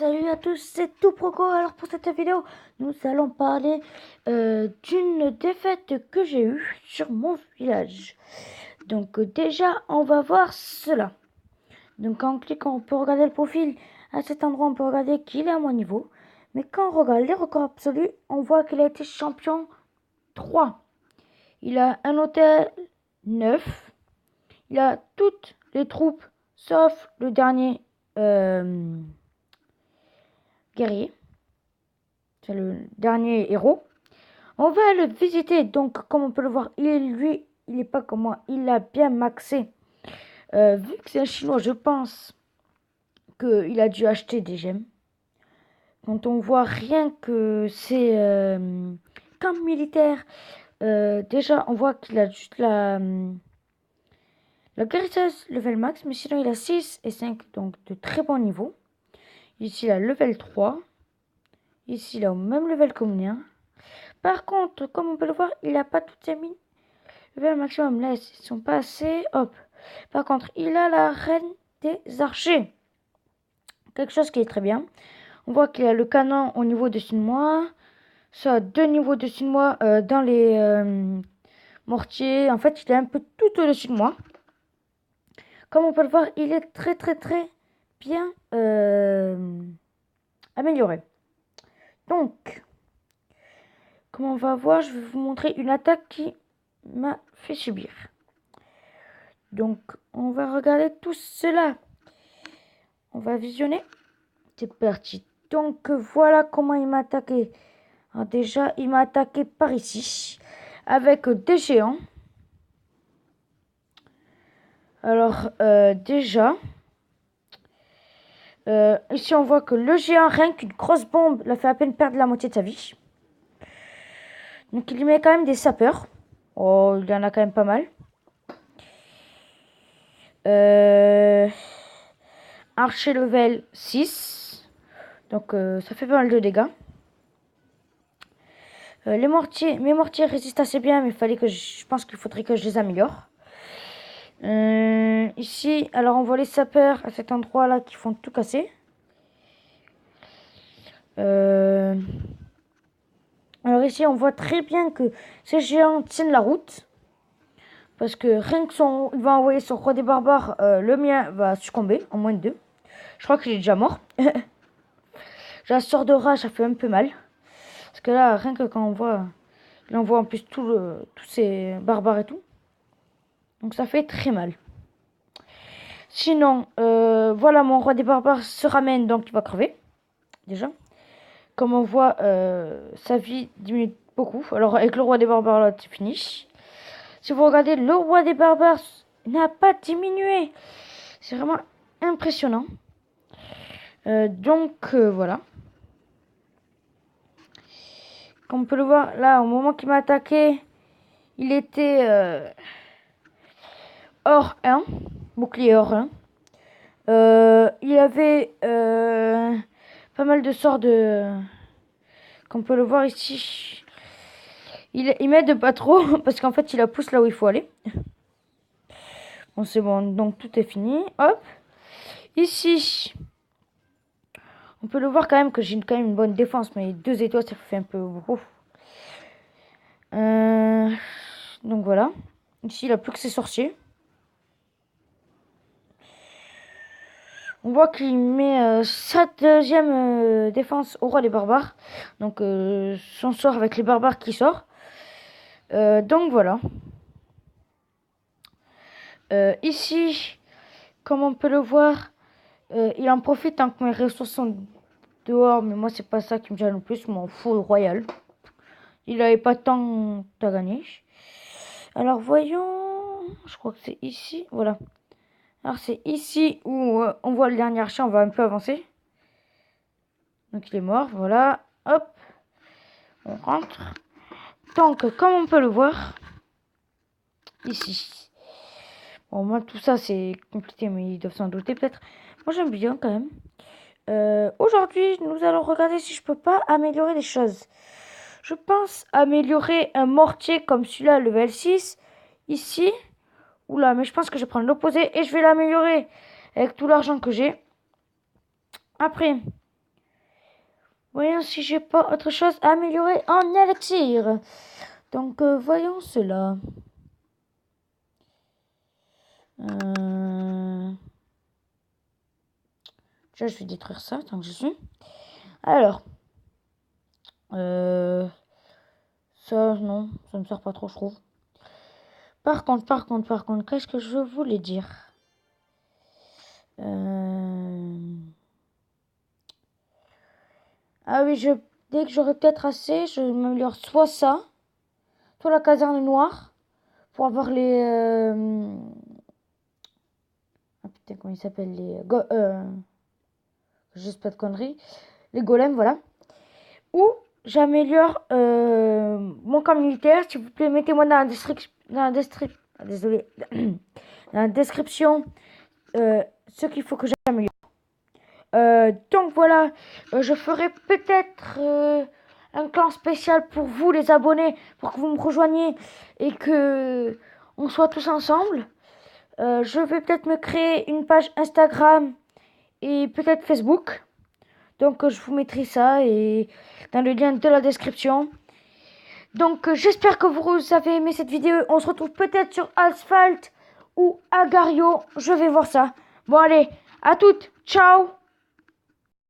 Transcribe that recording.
Salut à tous, c'est Touproco. Alors pour cette vidéo, nous allons parler d'une défaite que j'ai eue sur mon village. Donc déjà, on va voir cela. Donc en cliquant, on peut regarder le profil. À cet endroit, on peut regarder qu'il est à mon niveau. Mais quand on regarde les records absolus, on voit qu'il a été champion 3. Il a un hôtel 9. Il a toutes les troupes, sauf le dernier guerrier. C'est le dernier héros. On va le visiter. Donc, comme on peut le voir, il n'est pas comme moi. Il a bien maxé. Vu que c'est un chinois, je pense qu'il a dû acheter des gemmes. Quand on voit rien que c'est camp militaire, déjà, on voit qu'il a juste la guérisseuse level max. Mais sinon, il a 6 et 5. Donc, de très bon niveau. Ici, il a level 3. Ici, il a au même level que le mien. Par contre, comme on peut le voir, il n'a pas toutes ses mines. Le maximum, là, ils sont pas assez. Hop. Par contre, il a la reine des archers. Quelque chose qui est très bien. On voit qu'il a le canon au niveau dessus de moi. Ça a 2 niveaux dessus de moi dans les mortiers. En fait, il est un peu tout au-dessus de moi. Comme on peut le voir, il est très bien amélioré. Donc, comme on va voir, je vais vous montrer une attaque qui m'a fait subir. Donc, on va regarder tout cela. On va visionner. C'est parti. Donc, voilà comment il m'a attaqué. Alors, déjà, il m'a attaqué par ici. Avec des géants. Alors, déjà. Ici, on voit que le géant, rien qu'une grosse bombe, l'a fait à peine perdre la moitié de sa vie. Donc, il lui met quand même des sapeurs. Oh, il y en a quand même pas mal. Archer level 6. Donc, ça fait pas mal de dégâts. Mes mortiers résistent assez bien, mais je pense qu'il faudrait que je les améliore. Ici, alors on voit les sapeurs à cet endroit-là qui font tout casser. Alors ici, on voit très bien que ces géants tiennent la route. Parce que rien que il va envoyer son roi des barbares, le mien va succomber en moins de 2. Je crois qu'il est déjà mort. J'ai la sort de rage, ça fait un peu mal. Parce que là, rien que quand on voit, il envoie en plus tous ces barbares et tout. Donc ça fait très mal. Sinon, voilà, mon roi des barbares se ramène, donc il va crever. Déjà. Comme on voit, sa vie diminue beaucoup. Alors avec le roi des barbares, là, c'est fini. Si vous regardez, le roi des barbares n'a pas diminué. C'est vraiment impressionnant. Donc, voilà. Comme on peut le voir, là, au moment qu'il m'a attaqué, il était hors 1. Bouclier hors 1. Il avait pas mal de sorts de... Comme on peut le voir ici. Il m'aide pas trop parce qu'en fait il la pousse là où il faut aller. Bon, c'est bon, donc tout est fini. Hop. Ici, on peut le voir quand même que j'ai quand même une bonne défense, mais 2 étoiles ça fait un peu beaucoup. Donc voilà. Ici il a plus que ses sorciers. On voit qu'il met sa deuxième défense au roi des barbares. Donc son sort avec les barbares qui sort. Donc voilà. Ici, comme on peut le voir, il en profite tant que mes ressources sont dehors. Mais moi, c'est pas ça qui me gêne le plus. Je m'en fous, royal. Il avait pas tant à gagner. Alors voyons. Je crois que c'est ici. Voilà. Alors c'est ici où on voit le dernier archer. On va un peu avancer. Donc il est mort. Voilà. Hop. On rentre. Donc comme on peut le voir. Ici. Bon, moi tout ça c'est compliqué. Mais ils doivent s'en douter peut-être. Moi j'aime bien quand même. Aujourd'hui, nous allons regarder si je peux pas améliorer des choses. Je pense améliorer un mortier comme celui-là, level 6, ici. Oula, mais je pense que je vais prendre l'opposé et je vais l'améliorer avec tout l'argent que j'ai. Après, Voyons si j'ai pas autre chose à améliorer en élixir. Donc, voyons cela. Déjà, je vais détruire ça tant que je suis. Alors. Ça, non, ça me sert pas trop, je trouve. Par contre, qu'est-ce que je voulais dire? Ah oui, dès que j'aurai peut-être assez, je m'améliore soit ça, soit la caserne noire, pour avoir les... Ah putain, comment ils s'appellent les... Juste pas de conneries. Les golems, voilà. Ou j'améliore mon camp militaire. S'il vous plaît, mettez-moi dans la description... Désolé. Dans la description ce qu'il faut que j'améliore. Donc voilà, je ferai peut-être un clan spécial pour vous les abonnés, pour que vous me rejoigniez et que on soit tous ensemble. Je vais peut-être me créer une page Instagram et peut-être Facebook. Donc je vous mettrai ça et dans le lien de la description. Donc j'espère que vous avez aimé cette vidéo. On se retrouve peut-être sur Asphalt ou Agario. Je vais voir ça. Bon allez, à toutes. Ciao.